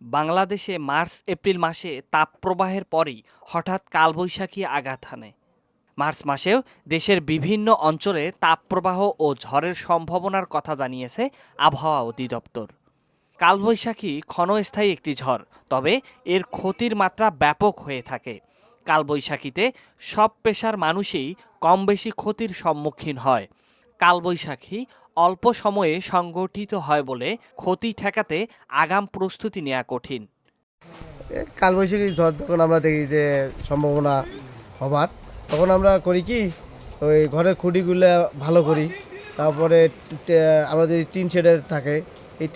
বাংলাদেশে মার্চ-এপ্রিল মাসে তাপপ্রবাহের পরই হঠাৎ কালবৈশাখী আঘাত হানে। মার্চ মাসেও দেশের বিভিন্ন অঞ্চলে তাপপ্রবাহ ও ঝড়ের সম্ভাবনার কথা জানিয়েছে আবহাওয়া অধিদপ্তর। কালবৈশাখী ক্ষণস্থায়ী একটি ঝড়, তবে এর ক্ষতির মাত্রা ব্যাপক হয়ে থাকে। কালবৈশাখীতে সব পেশার মানুষই কম বেশি ক্ষতির সম্মুখীন হয়। কালবৈশাখী অল্প সময়ে সংগঠিত হয় বলে ক্ষতি ঠেকাতে আগাম প্রস্তুতি নেওয়া কঠিন। কালবৈশাখী ঝড় যখন আমরা দেখি যে সম্ভাবনা হবার, তখন আমরা করি কি, ওই ঘরের খুঁটিগুলো ভালো করি। তারপরে আমরা যদি টিন শেডের থাকে, এই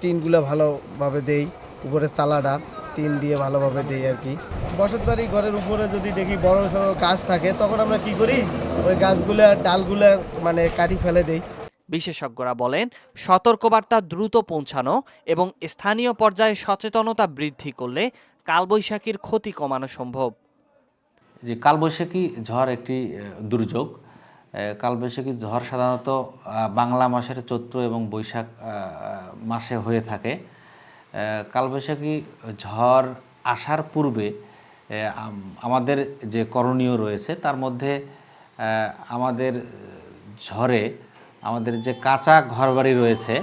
টিনগুলো ভালোভাবে দেই, উপরে চালাটা টিন দিয়ে ভালোভাবে দেই আর কি। বসত বাড়ি ঘরের উপরে যদি দেখি বড় সড়ো গাছ থাকে, তখন আমরা কি করি, ওই গাছগুলো ডালগুলো মানে কাটি ফেলে দেই। বিশেষজ্ঞরা বলেন, সতর্কবার্তা দ্রুত পৌঁছানো এবং স্থানীয় পর্যায়ে সচেতনতা বৃদ্ধি করলে কালবৈশাখীর ক্ষতি কমানো সম্ভব। যে কালবৈশাখী ঝড় একটি দুর্যোগ। কালবৈশাখী ঝড় সাধারণত বাংলা মাসের চৈত্র এবং বৈশাখ মাসে হয়ে থাকে। কালবৈশাখী ঝড় আসার পূর্বে আমাদের যে করণীয় রয়েছে, তার মধ্যে আমাদের ঝড়ে আমাদের যে কাঁচা ঘরবাড়ি রয়েছে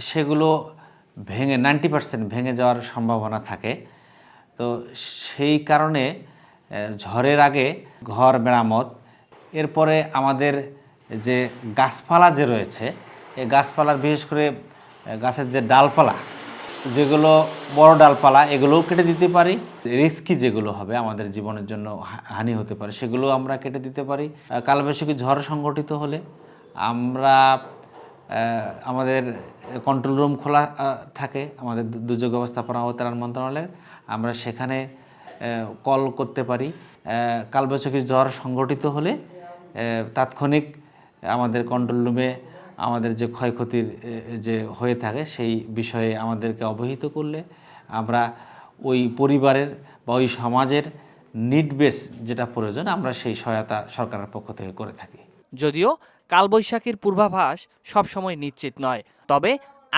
সেগুলো ভেঙে 90% ভেঙে যাওয়ার সম্ভাবনা থাকে। তো সেই কারণে ঝড়ের আগে ঘর মেরামত, এরপরে আমাদের যে গাছপালা যে রয়েছে, এই গাছপালার বিশেষ করে গাছের যে ডালপালা, যেগুলো বড় ডালপালা, এগুলোও কেটে দিতে পারি। রিস্কি যেগুলো হবে আমাদের জীবনের জন্য হানি হতে পারে, সেগুলো আমরা কেটে দিতে পারি। কালবৈশাখী ঝড় সংঘটিত হলে আমরা আমাদের কন্ট্রোল রুম খোলা থাকে আমাদের দুর্যোগ ব্যবস্থাপনা ও ত্রাণ মন্ত্রণালয়ের, আমরা সেখানে কল করতে পারি। কালবৈশাখী ঝড় সংঘটিত হলে তাৎক্ষণিক আমাদের কন্ট্রোল রুমে আমাদের যে ক্ষয়ক্ষতির যে হয়ে থাকে সেই বিষয়ে আমাদেরকে অবহিত করলে আমরা ওই পরিবারের বা ওই সমাজের নিড বেস যেটা প্রয়োজন, আমরা সেই সহায়তা সরকারের পক্ষ থেকে করে থাকি। যদিও কালবৈশাখীর পূর্বাভাস সবসময় নিশ্চিত নয়, তবে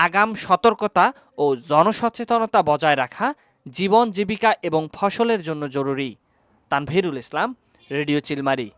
আগাম সতর্কতা ও জনসচেতনতা বজায় রাখা জীবন জীবিকা এবং ফসলের জন্য জরুরি। তানভীরুল ইসলাম, রেডিও চিলমারী।